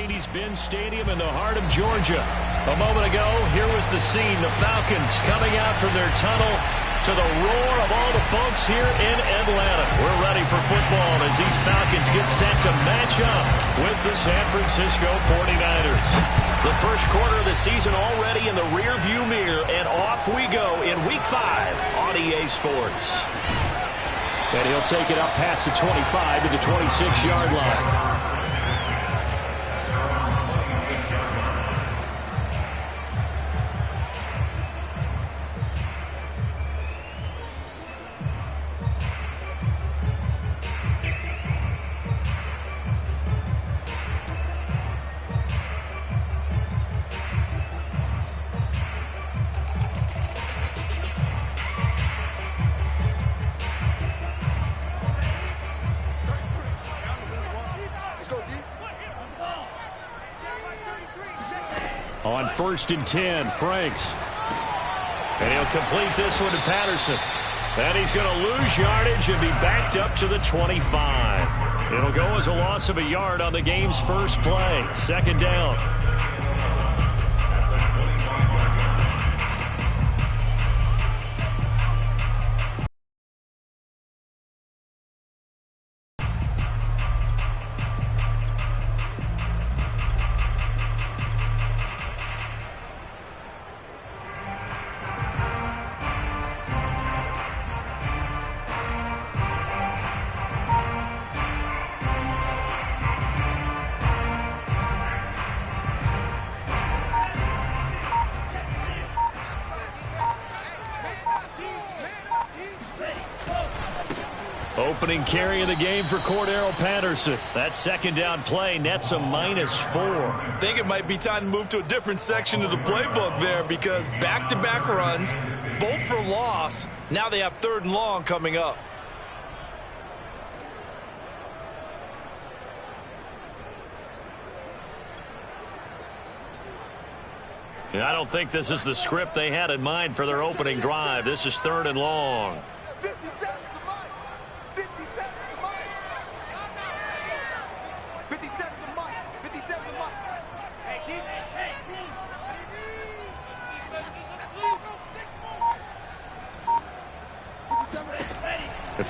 Mercedes-Benz Stadium in the heart of Georgia. A moment ago, here was the scene. The Falcons coming out from their tunnel to the roar of all the folks here in Atlanta. We're ready for football as these Falcons get set to match up with the San Francisco 49ers. The first quarter of the season already in the rearview mirror, and off we go in Week 5 on EA Sports. And he'll take it up past the 25 to the 26-yard line. On 1st and 10, Franks. And he'll complete this one to Patterson. And he's going to lose yardage and be backed up to the 25. It'll go as a loss of a yard on the game's first play. 2nd down. Opening carry of the game for Cordero Patterson. That 2nd down play nets a -4. I think it might be time to move to a different section of the playbook there, because back-to-back runs, both for loss. Now they have 3rd and long coming up. I don't think this is the script they had in mind for their opening drive. This is 3rd and long. 57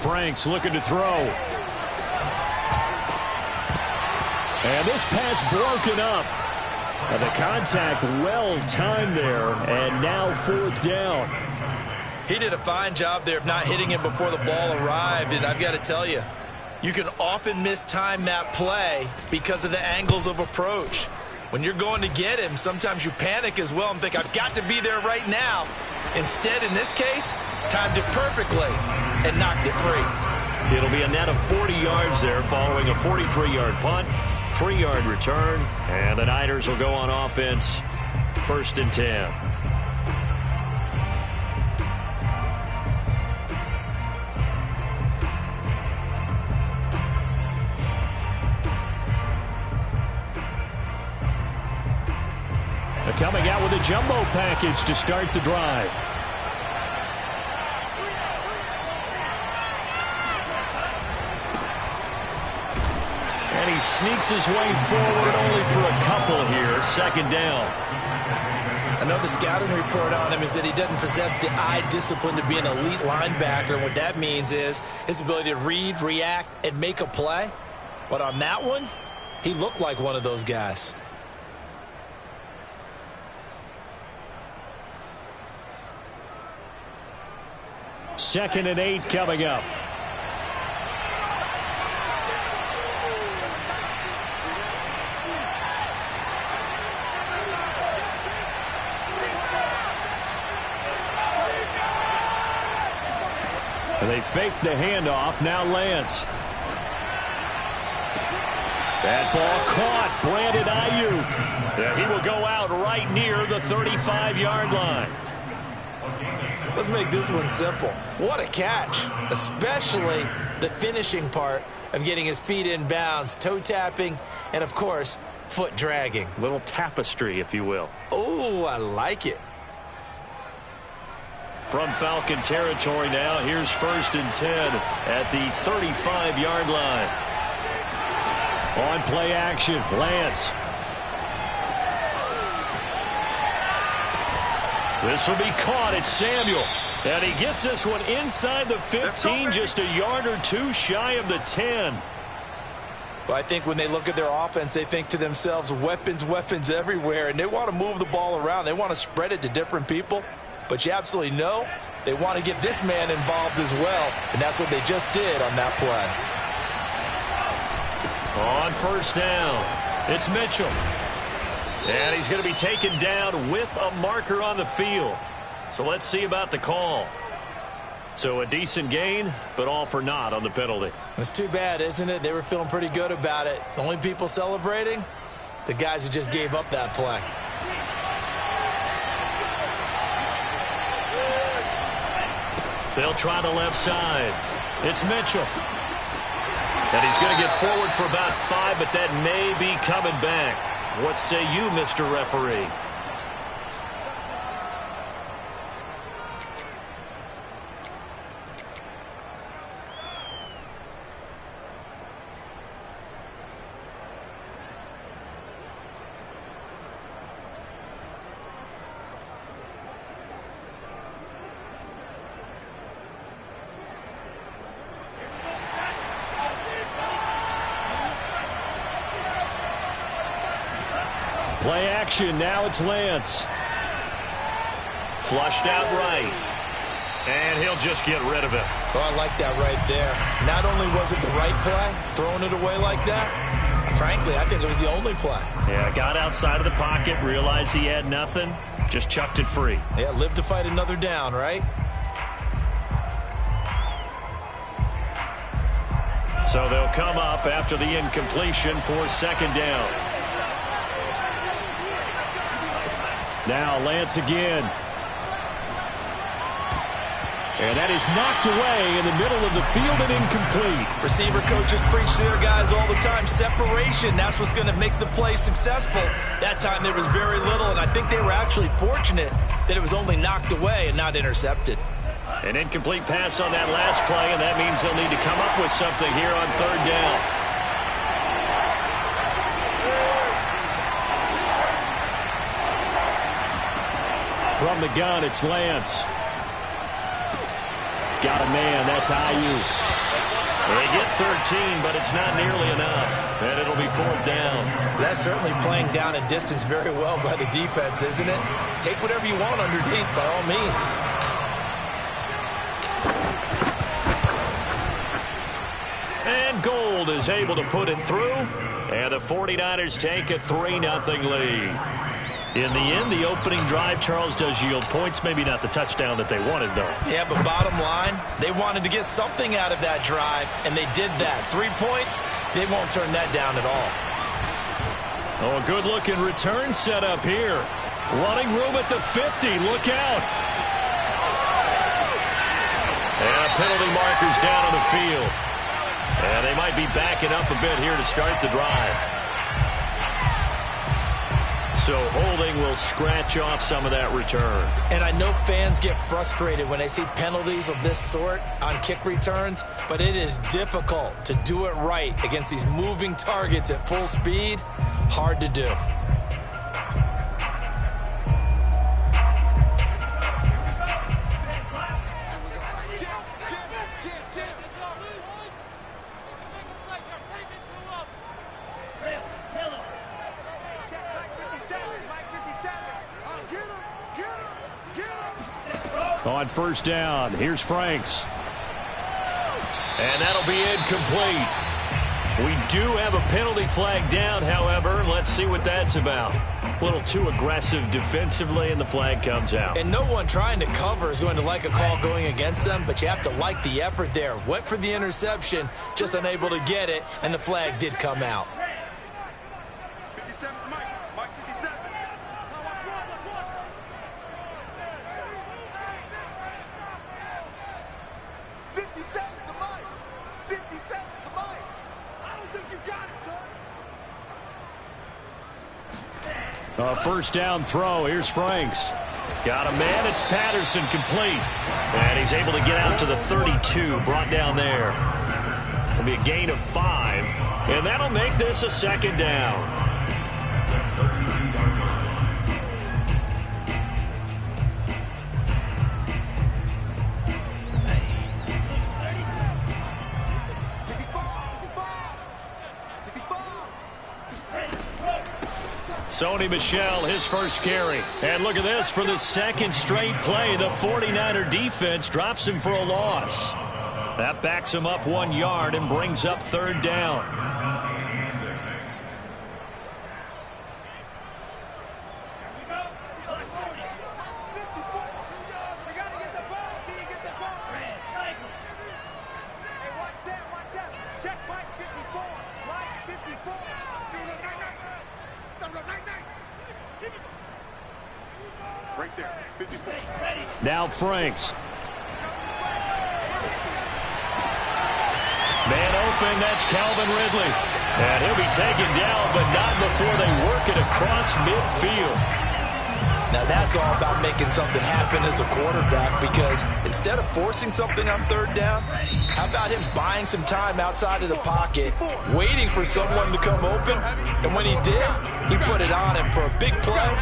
Franks looking to throw. And this pass broken up. And the contact well timed there. And now 4th down. He did a fine job there of not hitting him before the ball arrived. And I've got to tell you, you can often mistime that play because of the angles of approach. When you're going to get him, sometimes you panic as well and think, I've got to be there right now. Instead, in this case, timed it perfectly and knocked it free. It'll be a net of 40 yards there following a 43-yard punt, 3-yard return, and the Niners will go on offense 1st and 10. Coming out with a jumbo package to start the drive. And he sneaks his way forward only for a couple here. 2nd down. I know the scouting report on him is that he doesn't possess the eye discipline to be an elite linebacker. And what that means is his ability to read, react, and make a play. But on that one, he looked like one of those guys. 2nd and 8 coming up. And they fake the handoff. Now Lance. That ball caught. Brandon Ayuk. Yeah, he will go out right near the 35-yard line. Let's make this one simple. What a catch, especially the finishing part of getting his feet in bounds, toe tapping, and, of course, foot dragging. Little tapestry, if you will. Oh, I like it. From Falcon territory now, here's 1st and 10 at the 35-yard line. On play action, Lance. This will be caught. It's Samuel. And he gets this one inside the 15, just a yard or two shy of the 10. Well, I think when they look at their offense, they think to themselves, weapons, weapons everywhere, and they want to move the ball around. They want to spread it to different people, but you absolutely know they want to get this man involved as well, and that's what they just did on that play. On first down, it's Mitchell. And he's going to be taken down with a marker on the field. So let's see about the call. So a decent gain, but all for naught on the penalty. It's too bad, isn't it? They were feeling pretty good about it. The only people celebrating, the guys who just gave up that play. They'll try the left side. It's Mitchell. And he's going to get forward for about 5, but that may be coming back. What say you, Mr. Referee? Play action. Now it's Lance. Flushed out right. And he'll just get rid of it. Oh, I like that right there. Not only was it the right play, throwing it away like that, frankly, I think it was the only play. Yeah, got outside of the pocket, realized he had nothing, just chucked it free. Yeah, live to fight another down, right? So they'll come up after the incompletion for second down. Now Lance again. And that is knocked away in the middle of the field and incomplete. Receiver coaches preach to their guys all the time. Separation, that's what's going to make the play successful. That time there was very little, and I think they were actually fortunate that it was only knocked away and not intercepted. An incomplete pass on that last play, and that means they'll need to come up with something here on third down. From the gun, it's Lance. Got a man, that's Ayuk. They get 13, but it's not nearly enough. And it'll be fourth down. That's certainly playing down in distance very well by the defense, isn't it? Take whatever you want underneath, by all means. And Gold is able to put it through. And the 49ers take a 3-0 lead. In the end, the opening drive, Charles, does yield points. Maybe not the touchdown that they wanted, though. Yeah, but bottom line, they wanted to get something out of that drive, and they did that. 3 points, they won't turn that down at all. Oh, a good-looking return set up here. Running room at the 50. Look out. And penalty markers down on the field. And they might be backing up a bit here to start the drive. So holding will scratch off some of that return. And I know fans get frustrated when they see penalties of this sort on kick returns, but it is difficult to do it right against these moving targets at full speed. Hard to do. On first down, here's Franks. And that'll be incomplete. We do have a penalty flag down, however. Let's see what that's about. A little too aggressive defensively, and the flag comes out. And no one trying to cover is going to like a call going against them, but you have to like the effort there. Went for the interception, just unable to get it, and the flag did come out. First down throw. Here's Franks. Got a man. It's Patterson, complete. And he's able to get out to the 32. Brought down there. It'll be a gain of 5. And that'll make this a second down. Sony Michel, his first carry. And look at this, for the second straight play, the 49er defense drops him for a loss. That backs him up 1 yard and brings up third down. Now Franks. Man open, that's Calvin Ridley. And he'll be taken down, but not before they work it across midfield. Now that's all about making something happen as a quarterback, because instead of forcing something on third down, how about him buying some time outside of the pocket, waiting for someone to come open, and when he did, he put it on him for a big play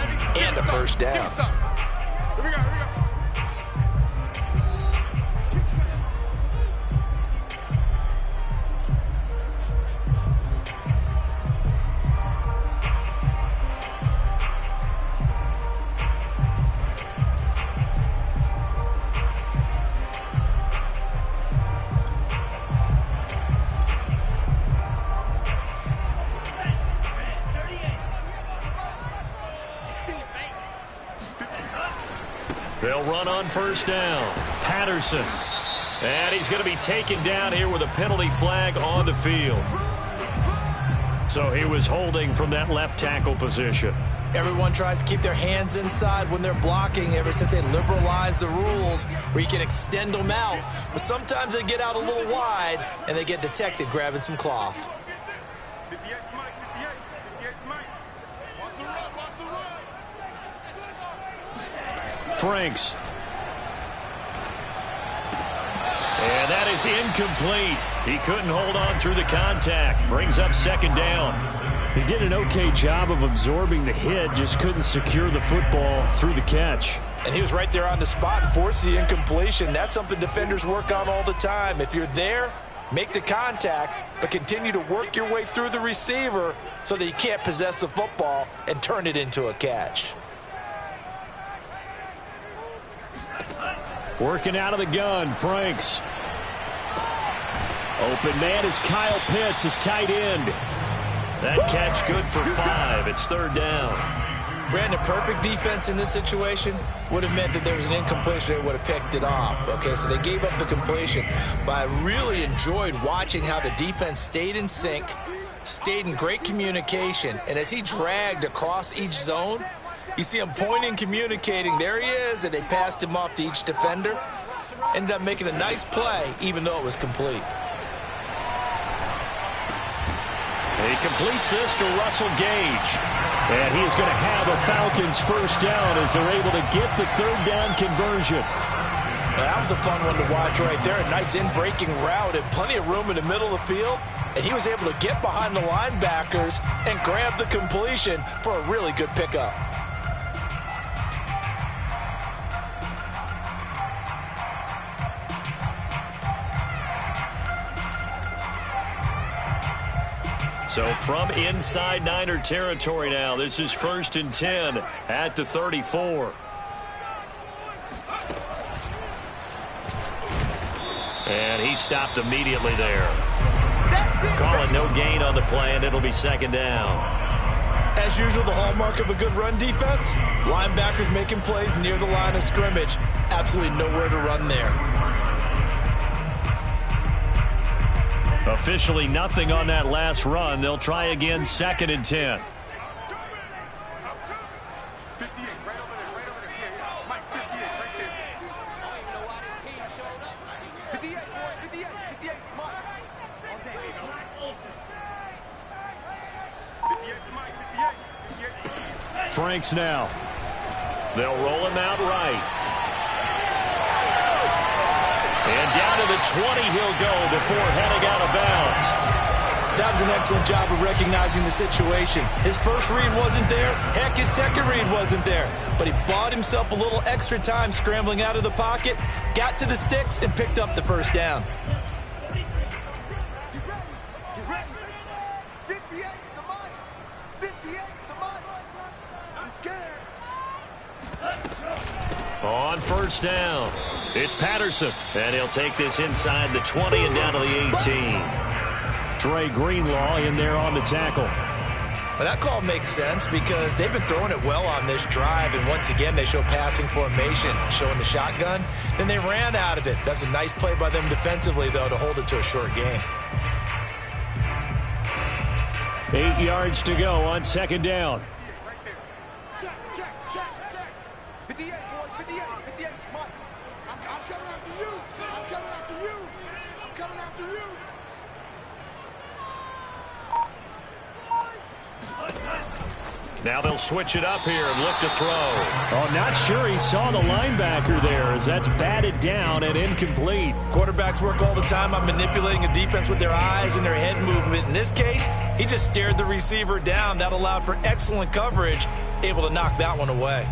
and a first down. Here we go. They'll run on first down. Patterson. And he's going to be taken down here with a penalty flag on the field. So he was holding from that left tackle position. Everyone tries to keep their hands inside when they're blocking ever since they liberalized the rules where you can extend them out. But sometimes they get out a little wide and they get detected grabbing some cloth. 58 Mike, 58 Mike. Watch the run, watch the run. Franks. And that is incomplete. He couldn't hold on through the contact. Brings up second down. He did an okay job of absorbing the hit, just couldn't secure the football through the catch. And he was right there on the spot and forced the incompletion. That's something defenders work on all the time. If you're there, make the contact, but continue to work your way through the receiver so that you can't possess the football and turn it into a catch. Working out of the gun, Franks. Open man is Kyle Pitts, his tight end. That catch good for 5. It's third down. Brandon, perfect defense in this situation would have meant that there was an incompletion. They would have picked it off. Okay, so they gave up the completion. But I really enjoyed watching how the defense stayed in sync, stayed in great communication, and as he dragged across each zone, you see him pointing, communicating. There he is, and they passed him off to each defender. Ended up making a nice play, even though it was complete. He completes this to Russell Gage. And he is going to have a Falcons first down as they're able to get the third down conversion. Now, that was a fun one to watch right there. A nice in-breaking route and plenty of room in the middle of the field. And he was able to get behind the linebackers and grab the completion for a really good pickup. So from inside Niner territory now, this is 1st and 10 at the 34. And he stopped immediately there. Calling no gain on the play, and it'll be second down. As usual, the hallmark of a good run defense, linebackers making plays near the line of scrimmage. Absolutely nowhere to run there. Officially nothing on that last run. They'll try again, 2nd and 10. 58, right over there, right over there. Yeah. Mike, 58, right there. I don't even know why this team showed up. 58, boy, 58, 58, Mike. Okay, 58, Mike, 58, 58. Franks now. They'll roll him out right. And down to the 20 he'll go before heading out of bounds. That was an excellent job of recognizing the situation. His first read wasn't there. Heck, his second read wasn't there. But he bought himself a little extra time scrambling out of the pocket, got to the sticks, and picked up the first down. Get ready. 58's the money. 58's the money. On first down, it's Patterson, and he'll take this inside the 20 and down to the 18. Dre Greenlaw in there on the tackle. Well, that call makes sense because they've been throwing it well on this drive, and once again they show passing formation, showing the shotgun. Then they ran out of it. That's a nice play by them defensively, though, to hold it to a short game. 8 yards to go on second down. Check. 58, boys, 58, 58. Mike, I'm coming after you. I'm coming after you. Now they'll switch it up here and look to throw. Oh, not sure he saw the linebacker there as that's batted down and incomplete. Quarterbacks work all the time on manipulating a defense with their eyes and their head movement. In this case, he just stared the receiver down. That allowed for excellent coverage, able to knock that one away.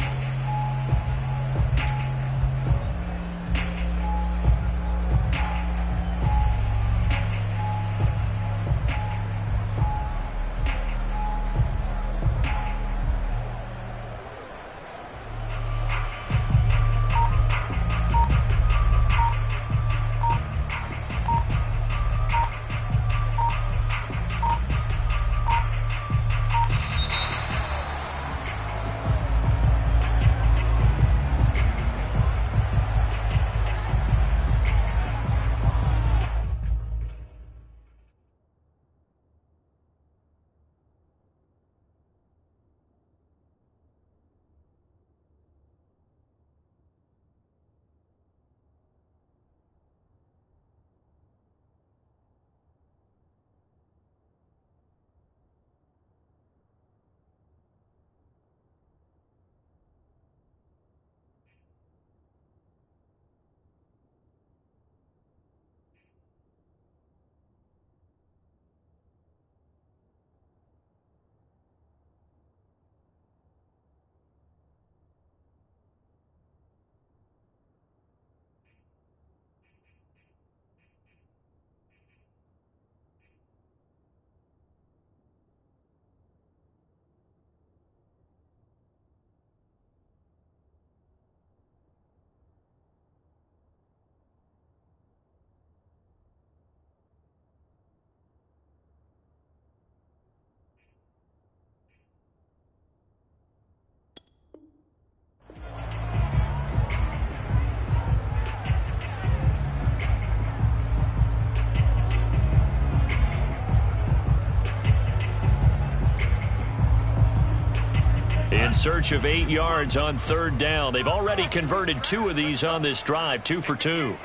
In search of 8 yards on third down. They've already converted 2 of these on this drive, 2 for 2.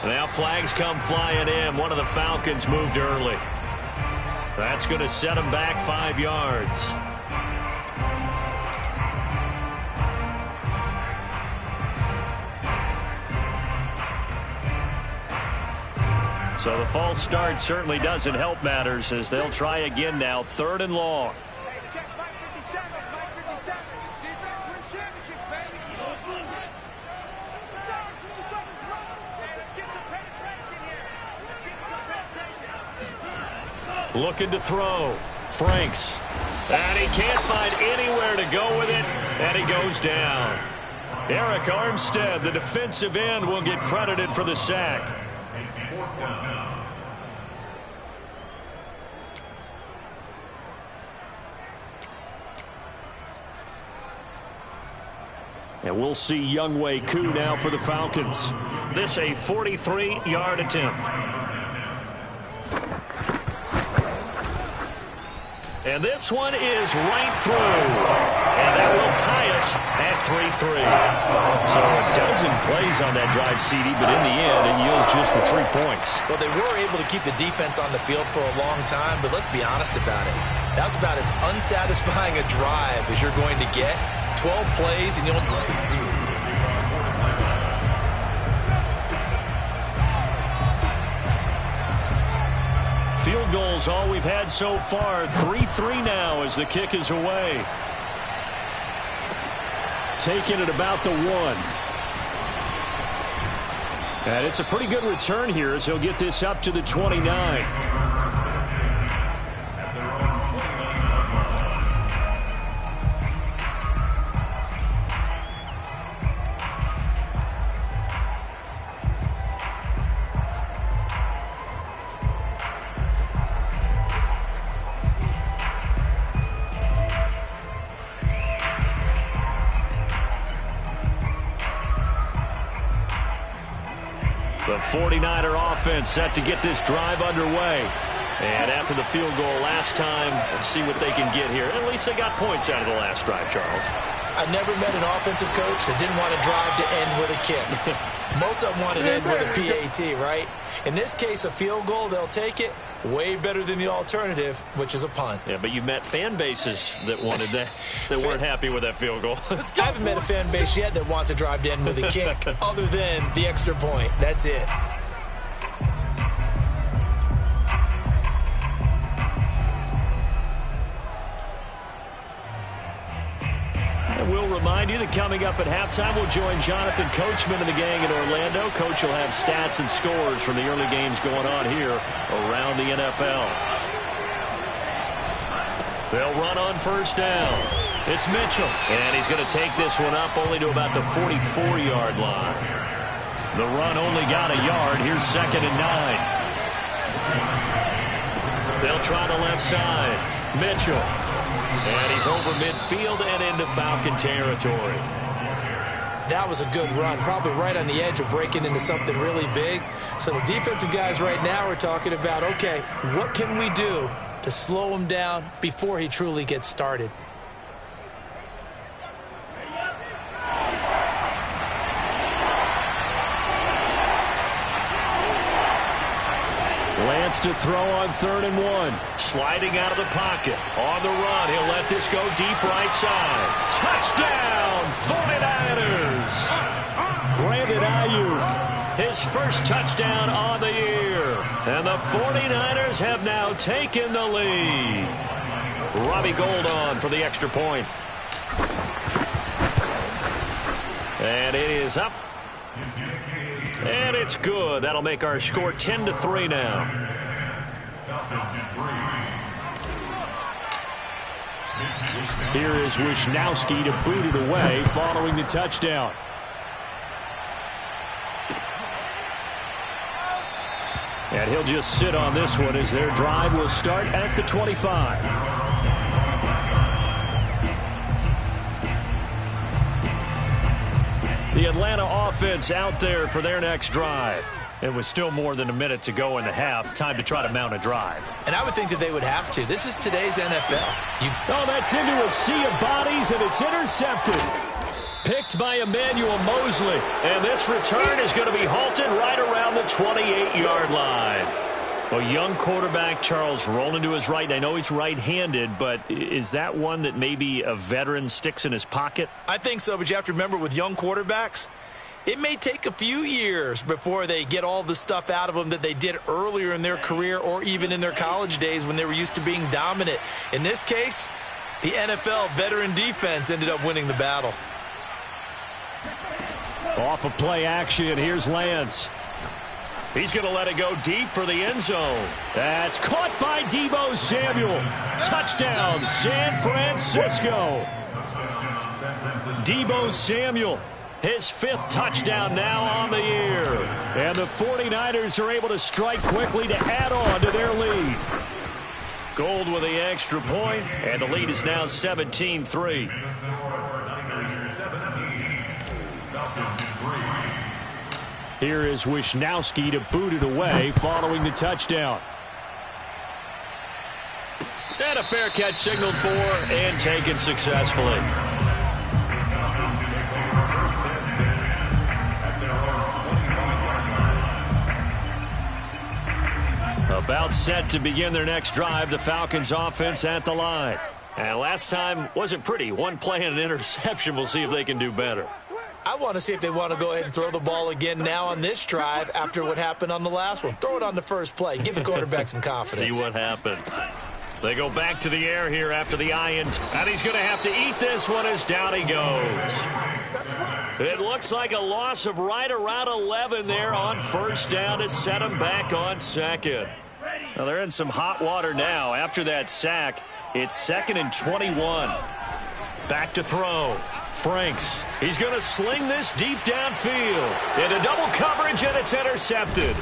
Now flags come flying in. One of the Falcons moved early. That's going to set them back 5 yards. So the false start certainly doesn't help matters as they'll try again now, 3rd and long. Check Mike 57, Mike 57. Defense wins championships, baby. 57, come on. Let's get some penetration here. Looking to throw. Franks. And he can't find anywhere to go with it, and he goes down. Eric Armstead, the defensive end, will get credited for the sack. And we'll see Younghoe Koo now for the Falcons. This a 43-yard attempt. And this one is right through. And that will tie us at 3-3. So a dozen plays on that drive, CD, but in the end, it yields just the 3 points. Well, they were able to keep the defense on the field for a long time, but let's be honest about it. That was about as unsatisfying a drive as you're going to get. 12 plays, and you'll... Field goals all we've had so far. 3-3 now as the kick is away. Taken at about the 1. And it's a pretty good return here as he'll get this up to the 29. The 49er offense set to get this drive underway. And after the field goal last time, let's see what they can get here. At least they got points out of the last drive, Charles. I never met an offensive coach that didn't want to drive to end with a kick. Most of them want to end with a PAT, right? In this case, a field goal, they'll take it. Way better than the alternative, which is a punt. Yeah, but you've met fan bases that wanted that, that weren't happy with that field goal. I haven't met a fan base yet that wants to drive to end with a kick, other than the extra point. That's it. And we'll remind you that coming up at halftime, we'll join Jonathan Coachman and the gang in Orlando. Coach will have stats and scores from the early games going on here around the NFL. They'll run on first down. It's Mitchell. And he's going to take this one up only to about the 44-yard line. The run only got a yard. Here's 2nd and 9. They'll try the left side. Mitchell. And he's over midfield and into Falcon territory. That was a good run, probably right on the edge of breaking into something really big. So the defensive guys right now are talking about, okay, what can we do to slow him down before he truly gets started? Lance to throw on 3rd and 1. Sliding out of the pocket. On the run. He'll let this go deep right side. Touchdown, 49ers. Brandon Ayuk, his first touchdown on the year. And the 49ers have now taken the lead. Robbie Gould on for the extra point. And it is up. And it's good. That'll make our score 10-3 now. Here is Wisnowski to boot it away following the touchdown. And he'll just sit on this one as their drive will start at the 25. The Atlanta offense out there for their next drive. It was still more than a minute to go in the half. Time to try to mount a drive. And I would think that they would have to. This is today's NFL. Oh, that's into a sea of bodies, and it's intercepted. Picked by Emmanuel Mosley. And this return is going to be halted right around the 28-yard line. A young quarterback, Charles, rolling to his right. And I know he's right-handed, but is that one that maybe a veteran sticks in his pocket? I think so, but you have to remember with young quarterbacks, it may take a few years before they get all the stuff out of them that they did earlier in their career or even in their college days when they were used to being dominant. In this case, the NFL veteran defense ended up winning the battle. Off of play action, here's Lance. He's going to let it go deep for the end zone. That's caught by Deebo Samuel. Touchdown, San Francisco. Deebo Samuel, his 5th touchdown now on the year. And the 49ers are able to strike quickly to add on to their lead. Gould with the extra point, and the lead is now 17-3. Here is Wisnowski to boot it away following the touchdown. And a fair catch signaled for and taken successfully. About set to begin their next drive, the Falcons offense at the line. And last time wasn't pretty. One play and an interception. We'll see if they can do better. I want to see if they want to go ahead and throw the ball again now on this drive after what happened on the last one. Throw it on the first play. Give the quarterback some confidence. See what happens. They go back to the air here after the INT. And he's going to have to eat this one as down he goes. It looks like a loss of right around 11 there on first down to set them back on second. Well, they're in some hot water now. After that sack, it's 2nd and 21. Back to throw. Franks. He's going to sling this deep downfield. Into double coverage, and it's intercepted.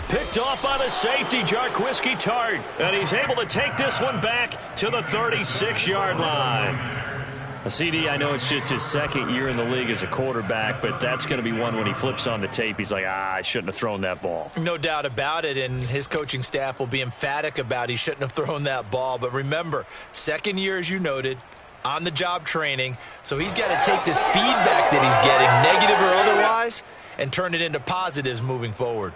Picked off by the safety, Jarquiski Tart. And he's able to take this one back to the 36-yard line. CD, I know it's just his second year in the league as a quarterback, but that's going to be one when he flips on the tape. He's like, I shouldn't have thrown that ball. No doubt about it, and his coaching staff will be emphatic about he shouldn't have thrown that ball. But remember, second year, as you noted, on-the-job training, so he's got to take this feedback that he's getting, negative or otherwise, and turn it into positives moving forward.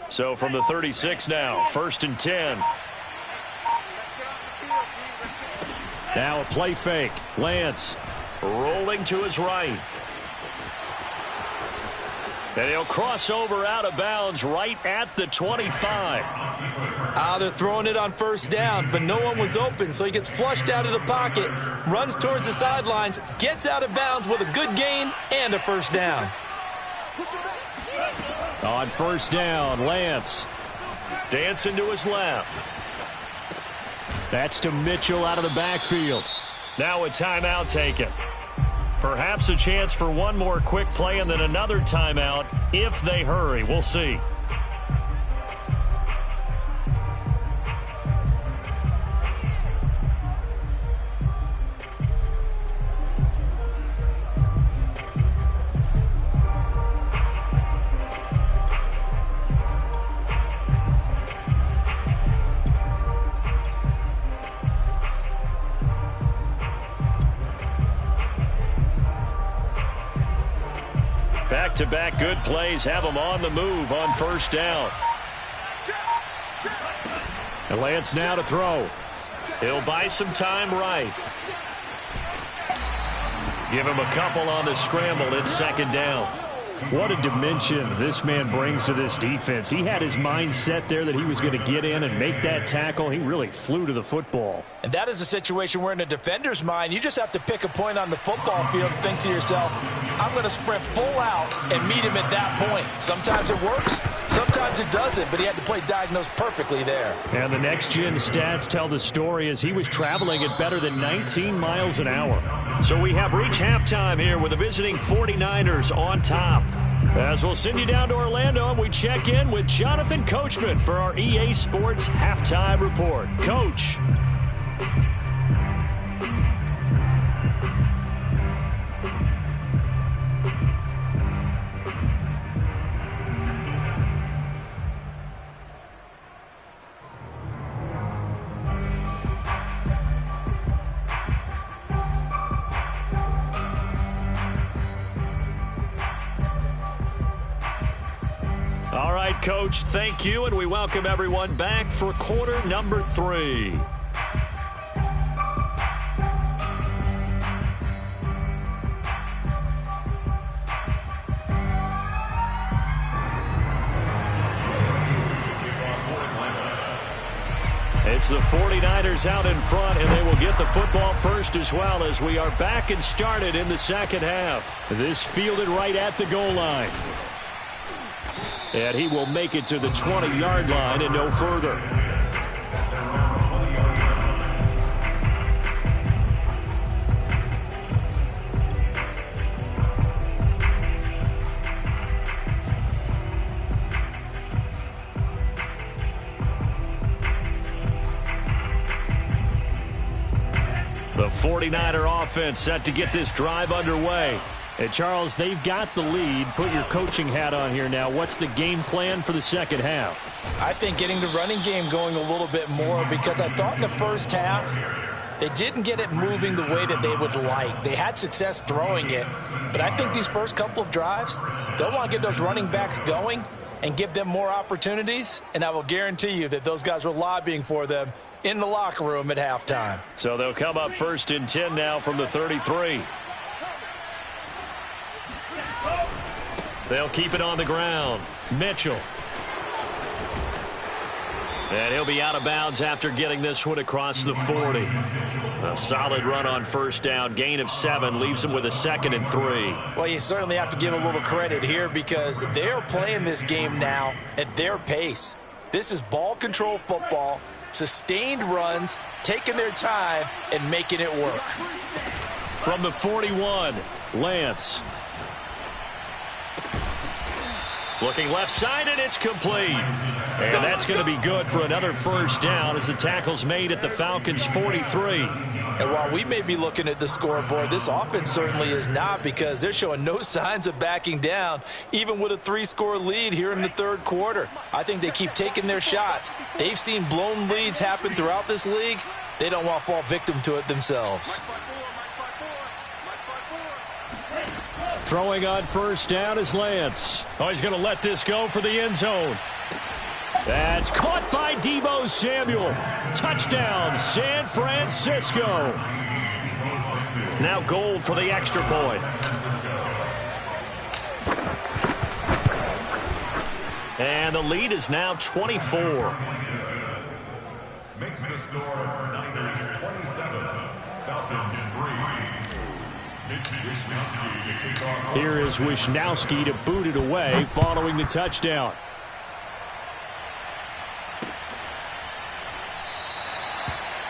So from the 36 now, 1st and 10. Now a play fake. Lance rolling to his right. And he'll cross over out of bounds right at the 25. They're throwing it on first down, but no one was open, so he gets flushed out of the pocket, runs towards the sidelines, gets out of bounds with a good gain and a first down. On first down, Lance dancing to his left. That's to Mitchell out of the backfield. Now a timeout taken. Perhaps a chance for one more quick play and then another timeout if they hurry. We'll see. Back-to-back good plays have them on the move on first down. And Lance now to throw. He'll buy some time right. Give him a couple on the scramble. It's 2nd down. What a dimension this man brings to this defense. He had his mind set there that he was going to get in and make that tackle. He really flew to the football. And that is a situation where in a defender's mind, you just have to pick a point on the football field and think to yourself, I'm going to sprint full out and meet him at that point. Sometimes it works, sometimes it doesn't, but he had to play diagnose perfectly there. And the next-gen stats tell the story as he was traveling at better than 19 miles an hour. So we have reached halftime here with the visiting 49ers on top. As we'll send you down to Orlando, and we check in with Jonathan Coachman for our EA Sports Halftime Report. Coach. All right, Coach, thank you, and we welcome everyone back for quarter number 3. It's the 49ers out in front, and they will get the football first as well as we are back and started in the second half. This fielded right at the goal line. And he will make it to the 20-yard line and no further. The 49er offense set to get this drive underway. And, Charles, they've got the lead. Put your coaching hat on here now. What's the game plan for the second half? I think getting the running game going a little bit more because I thought in the first half they didn't get it moving the way that they would like. They had success throwing it, but I think these first couple of drives, they'll want to get those running backs going and give them more opportunities, and I will guarantee you that those guys were lobbying for them in the locker room at halftime. So they'll come up 1st and 10 now from the 33. They'll keep it on the ground. Mitchell. And he'll be out of bounds after getting this one across the 40. A solid run on first down. Gain of 7 leaves him with a 2nd and 3. Well, you certainly have to give a little credit here because they're playing this game now at their pace. This is ball control football, sustained runs, taking their time, and making it work. From the 41, Lance. Looking left side, and it's complete. And that's going to be good for another first down as the tackle's made at the Falcons' 43. And while we may be looking at the scoreboard, this offense certainly is not because they're showing no signs of backing down, even with a 3-score lead here in the third quarter. I think they keep taking their shots. They've seen blown leads happen throughout this league. They don't want to fall victim to it themselves. Throwing on first down is Lance. Oh, he's going to let this go for the end zone. That's caught by Deebo Samuel. Touchdown, San Francisco. Now Gold for the extra point. And the lead is now 24. Makes the score Niners 27, Falcons 3. Here is Wishnowski to boot it away following the touchdown.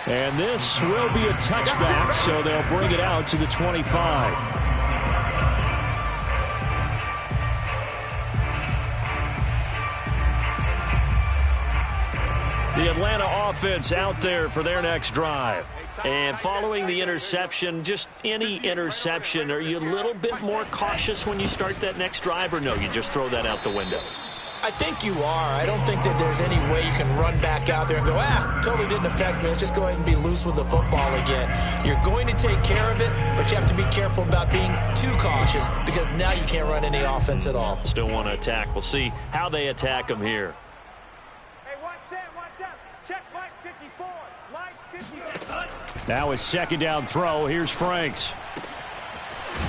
And this will be a touchback, so they'll bring it out to the 25. The Atlanta offense out there for their next drive. And following the interception, just any interception, are you a little bit more cautious when you start that next drive, or no, you just throw that out the window? I think you are. I don't think that there's any way you can run back out there and go, totally didn't affect me. Let's just go ahead and be loose with the football again. You're going to take care of it, but you have to be careful about being too cautious because now you can't run any offense at all. Still want to attack. We'll see how they attack them here. Now his second down throw. Here's Franks.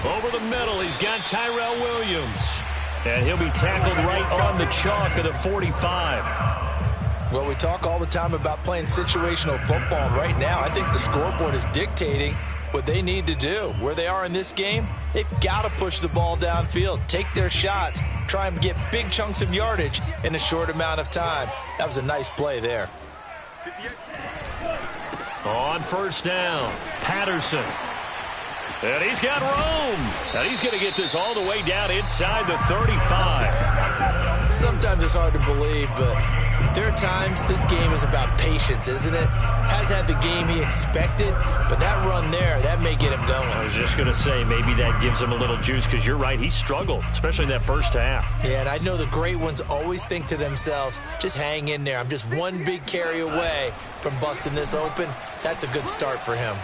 Over the middle, he's got Tyrell Williams. And he'll be tackled right on the chalk of the 45. Well, we talk all the time about playing situational football. And right now, I think the scoreboard is dictating what they need to do. Where they are in this game, they've got to push the ball downfield, take their shots, try and get big chunks of yardage in a short amount of time. That was a nice play there. On first down, Patterson. And he's got room. And he's going to get this all the way down inside the 35. Sometimes it's hard to believe, but there are times this game is about patience, isn't it? Has had the game he expected, but that run there, that may get him going. I was just going to say, maybe that gives him a little juice, because you're right, he struggled, especially in that first half. Yeah, and I know the great ones always think to themselves, just hang in there. I'm just one big carry away from busting this open. That's a good start for him.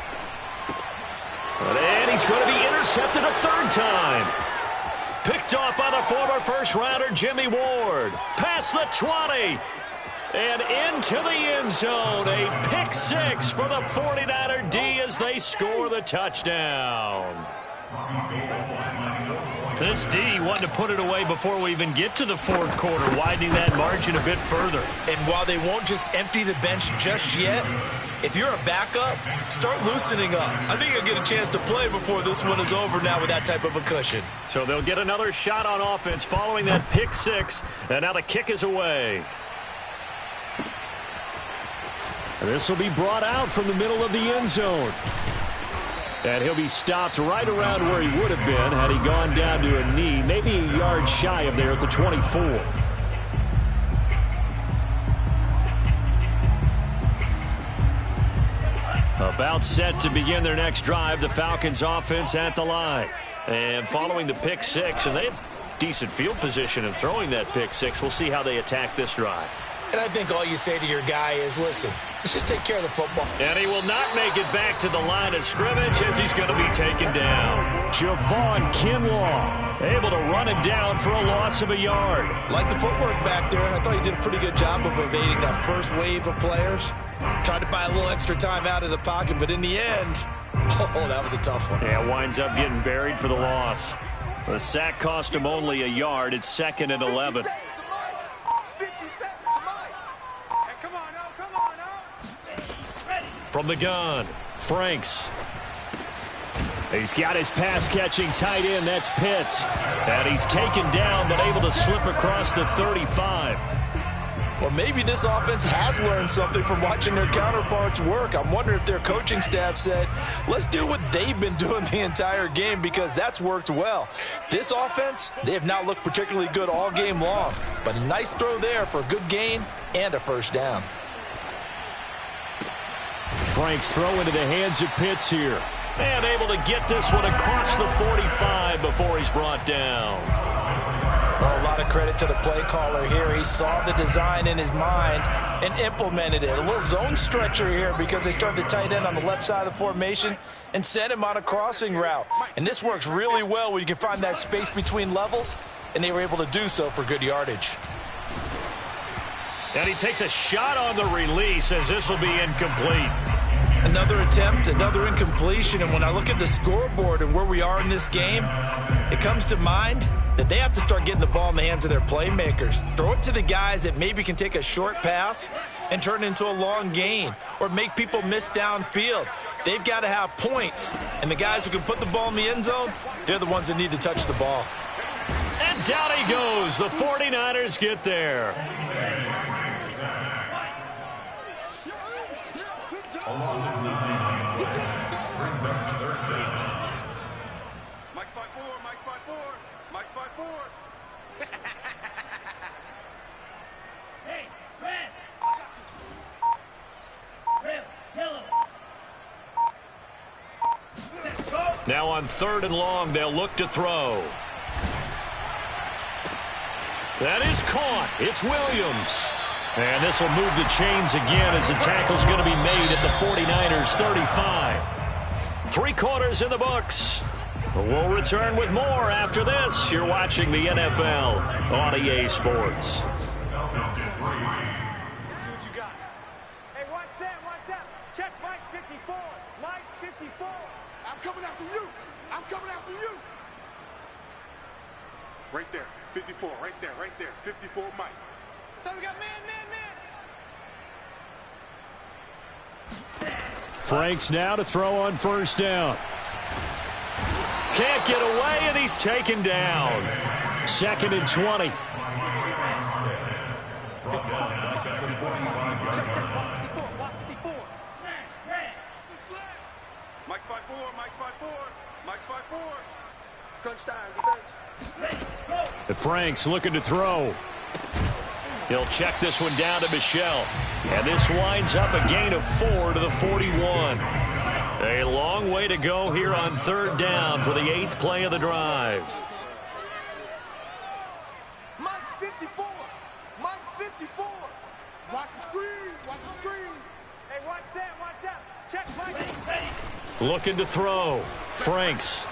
And he's going to be intercepted a third time. Picked off by the former first-rounder Jimmy Ward. Past the 20. And into the end zone. A pick six for the 49er D as they score the touchdown. This D wanted to put it away before we even get to the fourth quarter, widening that margin a bit further. And while they won't just empty the bench just yet, if you're a backup, start loosening up. I think you'll get a chance to play before this one is over now with that type of a cushion. So they'll get another shot on offense following that pick six, and now the kick is away. This will be brought out from the middle of the end zone. And he'll be stopped right around where he would have been had he gone down to a knee, maybe a yard shy of there at the 24. About set to begin their next drive, the Falcons offense at the line. And following the pick six, and they have decent field position in throwing that pick six. We'll see how they attack this drive. And I think all you say to your guy is, listen, let's just take care of the football. And he will not make it back to the line of scrimmage as he's going to be taken down. Javon Kinlaw able to run it down for a loss of a yard. Like the footwork back there, and I thought he did a pretty good job of evading that first wave of players. Tried to buy a little extra time out of the pocket, but in the end, oh, that was a tough one. Yeah, winds up getting buried for the loss. The sack cost him only a yard. It's 2nd and 11. From the gun, Franks. He's got his pass-catching tight end. That's Pitts. And he's taken down, but able to slip across the 35. Well, maybe this offense has learned something from watching their counterparts work. I'm wondering if their coaching staff said, let's do what they've been doing the entire game, because that's worked well. This offense, they have not looked particularly good all game long, but a nice throw there for a good gain and a first down. Franks throw into the hands of Pitts here. And able to get this one across the 45 before he's brought down. Well, a lot of credit to the play caller here. He saw the design in his mind and implemented it. A little zone stretcher here because they started the tight end on the left side of the formation and sent him on a crossing route. And this works really well when you can find that space between levels, and they were able to do so for good yardage. And he takes a shot on the release as this will be incomplete. Another attempt, another incompletion, and when I look at the scoreboard and where we are in this game, it comes to mind that they have to start getting the ball in the hands of their playmakers. Throw it to the guys that maybe can take a short pass and turn it into a long gain or make people miss downfield. They've got to have points, and the guys who can put the ball in the end zone, they're the ones that need to touch the ball. And down he goes. The 49ers get there. A loss of 9. Brings up 3rd down. Mike's 5-4, Mike's 5-4, Mike's 5-4. Hey, red. Red, yellow. Now on 3rd and long, they'll look to throw. That is caught. It's Williams. And this will move the chains again as the tackle's going to be made at the 49ers 35. 3 quarters in the books. We'll return with more after this. You're watching the NFL on EA Sports. Falcons 3. Let's see what you got. Hey, what's that? Check Mike 54. Mike 54. I'm coming after you. I'm coming after you. Right there, 54, right there, 54 Mike. So we got man. Franks now to throw on 1st down. Can't get away, and he's taken down. 2nd and 20. Check, watch 54. Mike's 5-4, Mike's 5-4, Mike's 5-4. Crunch time, defense. Franks looking to throw. He'll check this one down to Michelle. And this winds up a gain of 4 to the 41. A long way to go here on 3rd down for the 8th play of the drive. Mike's 54, Mike's 54. Watch the screen. Hey, what's that? Check Mike. Looking to throw. Franks.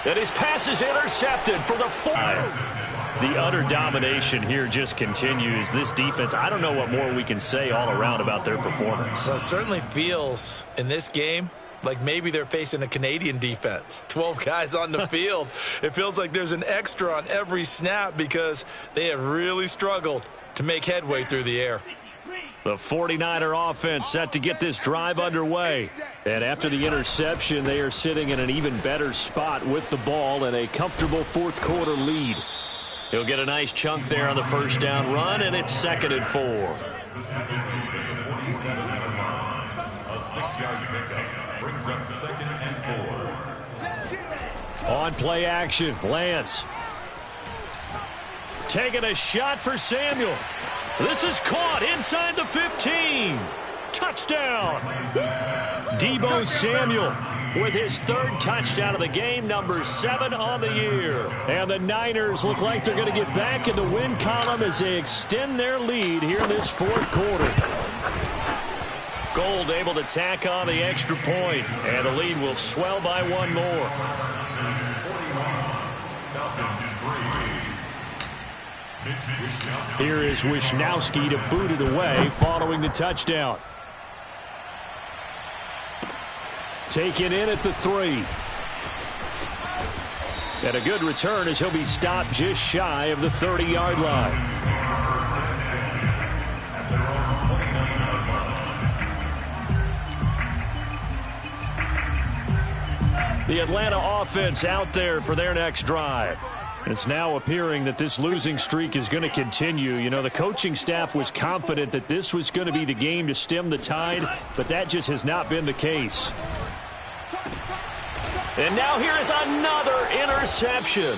And his pass is intercepted for the 4th. The utter domination here just continues. This defense, I don't know what more we can say all around about their performance. Well, it certainly feels in this game like maybe they're facing a Canadian defense. 12 guys on the field. It feels like there's an extra on every snap because they have really struggled to make headway through the air. The 49er offense set to get this drive underway. And after the interception, they are sitting in an even better spot with the ball and a comfortable 4th quarter lead. He'll get a nice chunk there on the 1st down run, and it's 2nd and 4. A 6-yard pickup brings up 2nd and 4. On play action, Lance. Taking a shot for Samuel. This is caught inside the 15. Touchdown. Deebo Samuel with his 3rd touchdown of the game, number 7 on the year. And the Niners look like they're going to get back in the win column as they extend their lead here in this 4th quarter. Gold able to tack on the extra point, and the lead will swell by 1 more. Here is Wisnowski to boot it away following the touchdown. Taken in at the 3. And a good return as he'll be stopped just shy of the 30-yard line. The Atlanta offense out there for their next drive. It's now appearing that this losing streak is going to continue. You know, the coaching staff was confident that this was going to be the game to stem the tide, but that just has not been the case. And now here is another interception.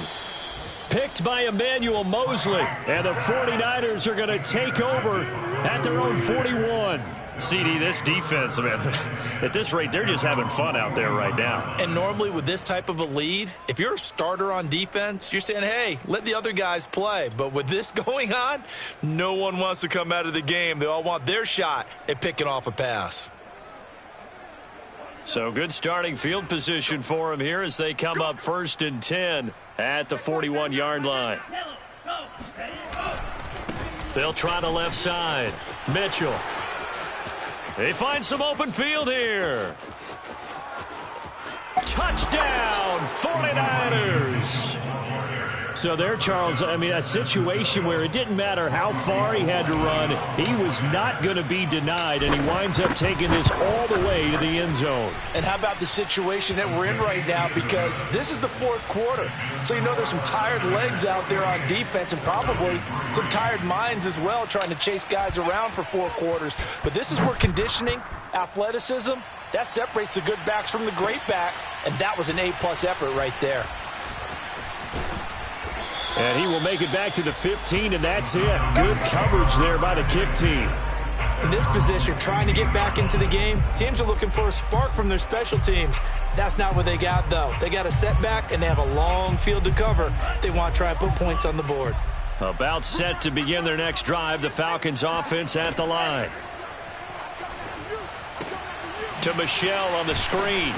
Picked by Emmanuel Mosley. And the 49ers are going to take over at their own 41. CD, this defense, man, at this rate, they're just having fun out there right now. And normally with this type of a lead, if you're a starter on defense, you're saying, hey, let the other guys play. But with this going on, no one wants to come out of the game. They all want their shot at picking off a pass. So good starting field position for them here as they come up 1st and 10 at the 41-yard line. They'll try the left side. Mitchell. They find some open field here. Touchdown, 49ers. So there, Charles, I mean, a situation where it didn't matter how far he had to run, he was not going to be denied, and he winds up taking this all the way to the end zone. And how about the situation that we're in right now, because this is the 4th quarter. So you know there's some tired legs out there on defense and probably some tired minds as well trying to chase guys around for 4 quarters. But this is where conditioning, athleticism, that separates the good backs from the great backs, and that was an A-plus effort right there. And he will make it back to the 15, and that's it. Good coverage there by the kick team. In this position, trying to get back into the game, teams are looking for a spark from their special teams. That's not what they got, though. They got a setback, and they have a long field to cover if they want to try and put points on the board. About set to begin their next drive, the Falcons offense at the line. To Michelle on the screen.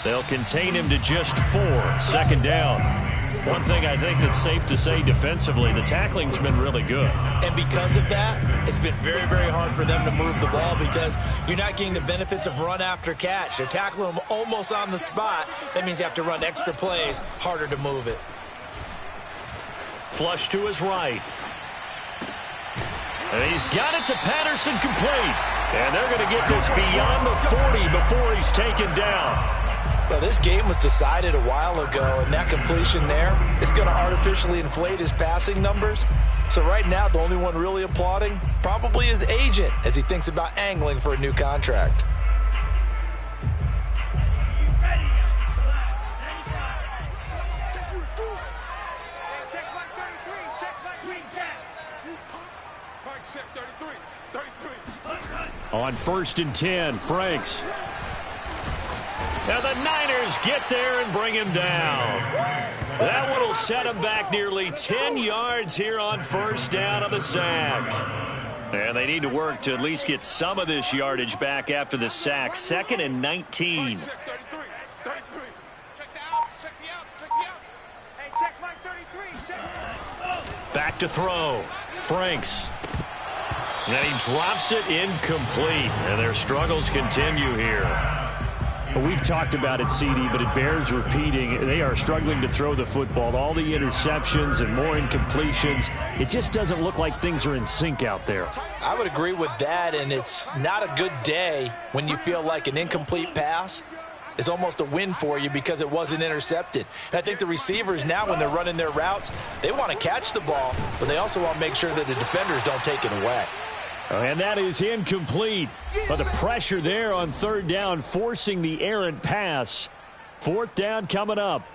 They'll contain him to just 4. 2nd down. One thing I think that's safe to say defensively, the tackling's been really good. And because of that, it's been very, very hard for them to move the ball because you're not getting the benefits of run after catch. They're tackling them almost on the spot. That means you have to run extra plays, harder to move it. Flush to his right. And he's got it to Patterson, complete. And they're going to get this beyond the 40 before he's taken down. Well, this game was decided a while ago, and that completion there is going to artificially inflate his passing numbers. So right now, the only one really applauding probably his agent as he thinks about angling for a new contract. On 1st and 10, Franks. Now the Niners get there and bring him down. That one will set him back nearly 10 yards here on 1st down on the sack. And they need to work to at least get some of this yardage back after the sack. 2nd and 19. Check 33. Check the outs. Check the outs. Check the outs. Hey, check Mike 33. Check. Back to throw. Franks. And he drops it incomplete. And their struggles continue here. We've talked about it, CD, but it bears repeating. They are struggling to throw the football. All the interceptions and more incompletions. It just doesn't look like things are in sync out there. I would agree with that, and it's not a good day when you feel like an incomplete pass is almost a win for you because it wasn't intercepted. And I think the receivers now, when they're running their routes, they want to catch the ball, but they also want to make sure that the defenders don't take it away. And that is incomplete. But the pressure there on 3rd down, forcing the errant pass. 4th down coming up.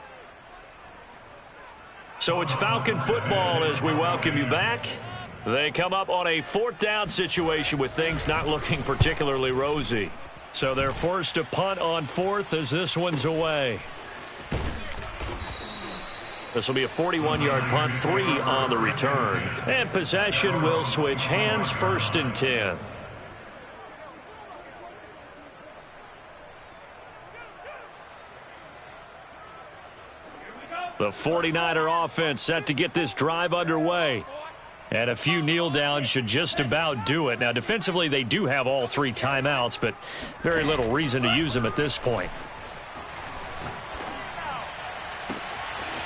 So it's Falcon football as we welcome you back. They come up on a 4th down situation with things not looking particularly rosy. So they're forced to punt on 4th as this one's away. This will be a 41-yard punt, 3 on the return. And possession will switch hands, 1st and 10. The 49er offense set to get this drive underway. And a few kneel downs should just about do it. Now, defensively, they do have all 3 timeouts, but very little reason to use them at this point.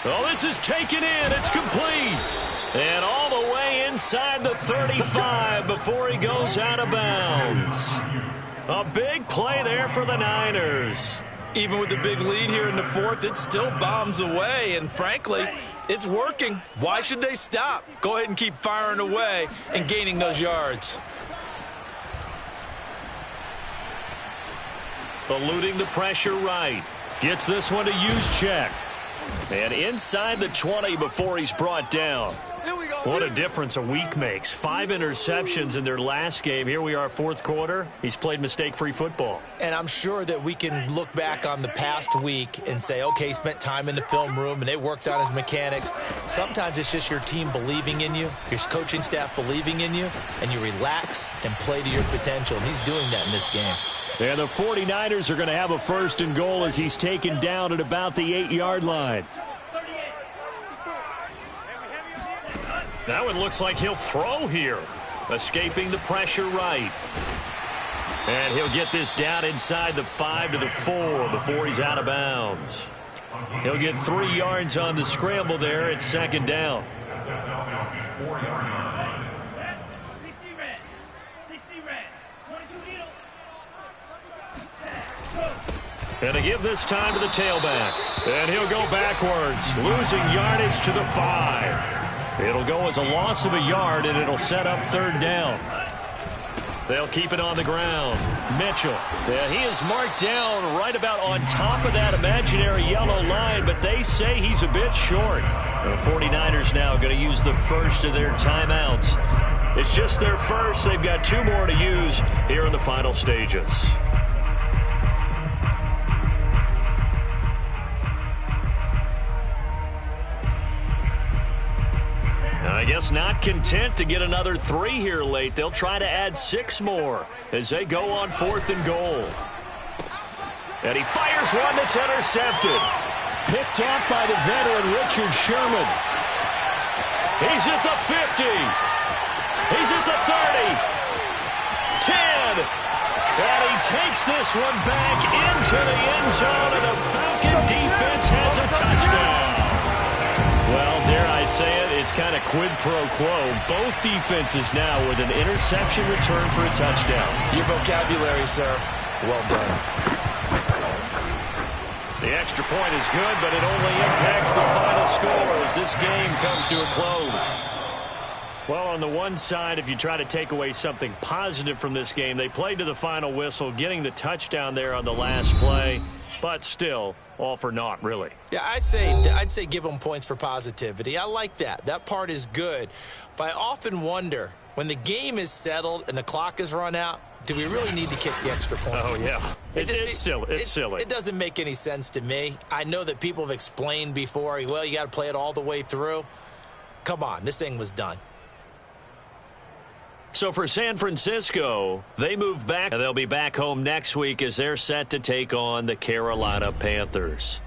Oh, this is taken in. It's complete. And all the way inside the 35 before he goes out of bounds. A big play there for the Niners. Even with the big lead here in the fourth, it still bombs away, and frankly, it's working. Why should they stop? Go ahead and keep firing away and gaining those yards. Eluding the pressure right. Gets this one to Juszczyk. And inside the 20 before he's brought down. What a difference a week makes. 5 interceptions in their last game. Here we are, fourth quarter. He's played mistake-free football. And I'm sure that we can look back on the past week and say, okay, he spent time in the film room and they worked on his mechanics. Sometimes it's just your team believing in you, your coaching staff believing in you, and you relax and play to your potential. And he's doing that in this game. And the 49ers are going to have a first and goal as he's taken down at about the 8-yard line. That one looks like he'll throw here. Escaping the pressure right. And he'll get this down inside the 5 to the 4 before he's out of bounds. He'll get 3 yards on the scramble there. It's second down. 4-yard line. 60 red. 60 red. 22 needle. And to give this time to the tailback. And he'll go backwards, losing yardage to the 5. It'll go as a loss of a yard, and it'll set up third down. They'll keep it on the ground. Mitchell. Yeah, he is marked down right about on top of that imaginary yellow line, but they say he's a bit short. The 49ers now going to use the first of their timeouts. It's just their first. They've got 2 more to use here in the final stages. I guess not content to get another 3 here late. They'll try to add 6 more as they go on 4th and goal. And he fires one that's intercepted. Picked off by the veteran Richard Sherman. He's at the 50. He's at the 30. 10. And he takes this one back into the end zone, and the Falcon defense has a touchdown. Well, dare I say it, it's kind of quid pro quo. Both defenses now with an interception return for a touchdown. Your vocabulary, sir. Well done. The extra point is good, but it only impacts the final score as this game comes to a close. Well, on the one side, if you try to take away something positive from this game, they played to the final whistle, getting the touchdown there on the last play, but still, all for naught, really. Yeah, I'd say give them points for positivity. I like that. That part is good. But I often wonder, when the game is settled and the clock is run out, do we really need to kick the extra point? Oh, yeah. It's silly. It doesn't make any sense to me. I know that people have explained before, well, you got to play it all the way through. Come on, this thing was done. So for San Francisco, they move back. They'll be back home next week as they're set to take on the Carolina Panthers.